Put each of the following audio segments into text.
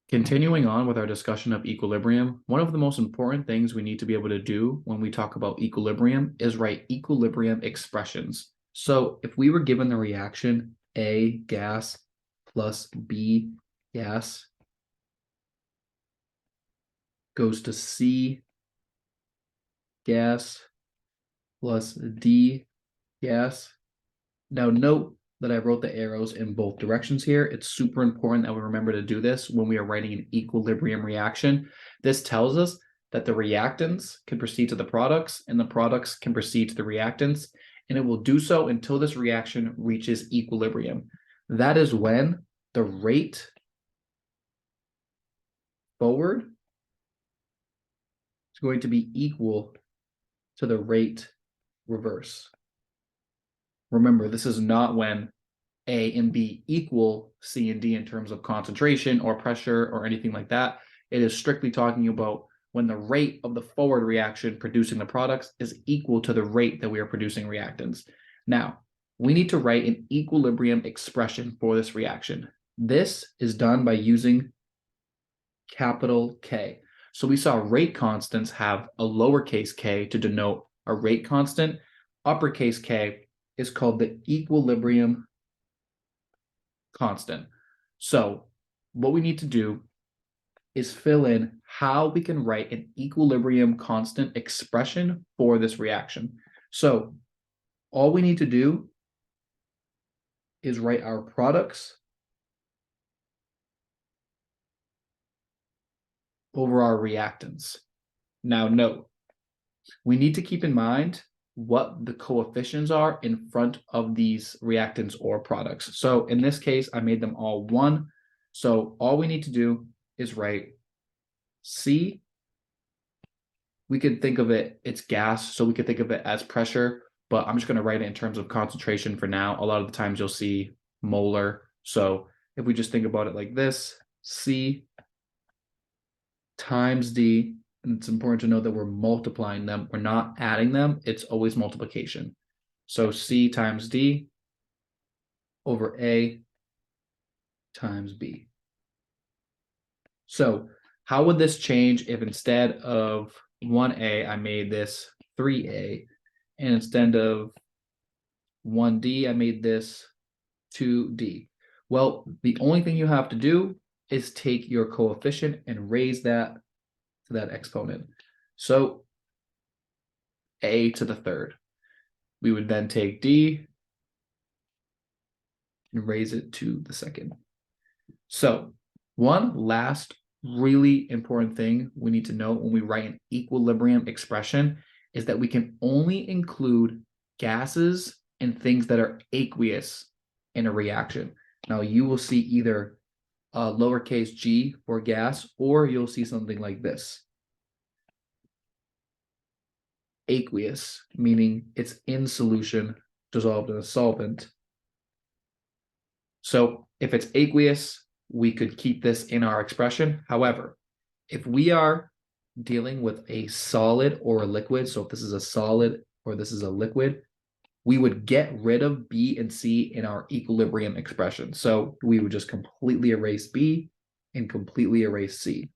Continuing on with our discussion of equilibrium, one of the most important things we need to be able to do when we talk about equilibrium is write equilibrium expressions. So if we were given the reaction A gas plus B gas goes to C gas plus D gas. Now note that I wrote the arrows in both directions here. It's super important that we remember to do this when we are writing an equilibrium reaction. This tells us that the reactants can proceed to the products and the products can proceed to the reactants, and it will do so until this reaction reaches equilibrium. That is when the rate forward is going to be equal to the rate reverse. Remember, this is not when A and B equal C and D in terms of concentration or pressure or anything like that. It is strictly talking about when the rate of the forward reaction producing the products is equal to the rate that we are producing reactants. Now, we need to write an equilibrium expression for this reaction. This is done by using capital K. So we saw rate constants have a lowercase k to denote a rate constant. Uppercase K is called the equilibrium constant. So what we need to do is fill in how we can write an equilibrium constant expression for this reaction. So all we need to do is write our products over our reactants. Now note, we need to keep in mind what the coefficients are in front of these reactants or products. So in this case, I made them all 1. So all we need to do is write C. We could think of it, it's gas, so we could think of it as pressure, but I'm just going to write it in terms of concentration for now. A lot of the times you'll see molar. So if we just think about it like this, C times D, and it's important to know that we're multiplying them. We're not adding them. It's always multiplication. So C times D over A times B. So how would this change if instead of 1A, I made this 3A, and instead of 1D, I made this 2D? Well, the only thing you have to do is take your coefficient and raise that to that exponent. So A to the third. We would then take D and raise it to the second. So one last really important thing we need to know when we write an equilibrium expression is that we can only include gases and things that are aqueous in a reaction. Now you will see either lowercase g for gas, or you'll see something like this. Aqueous, meaning it's in solution, dissolved in a solvent. So if it's aqueous, we could keep this in our expression. However, if we are dealing with a solid or a liquid, so if this is a solid or this is a liquid, we would get rid of B and C in our equilibrium expression. So we would just completely erase B and completely erase C.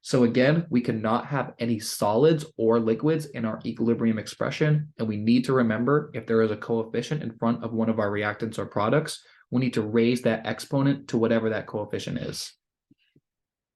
So again, we cannot have any solids or liquids in our equilibrium expression. And we need to remember, if there is a coefficient in front of one of our reactants or products, we need to raise that exponent to whatever that coefficient is.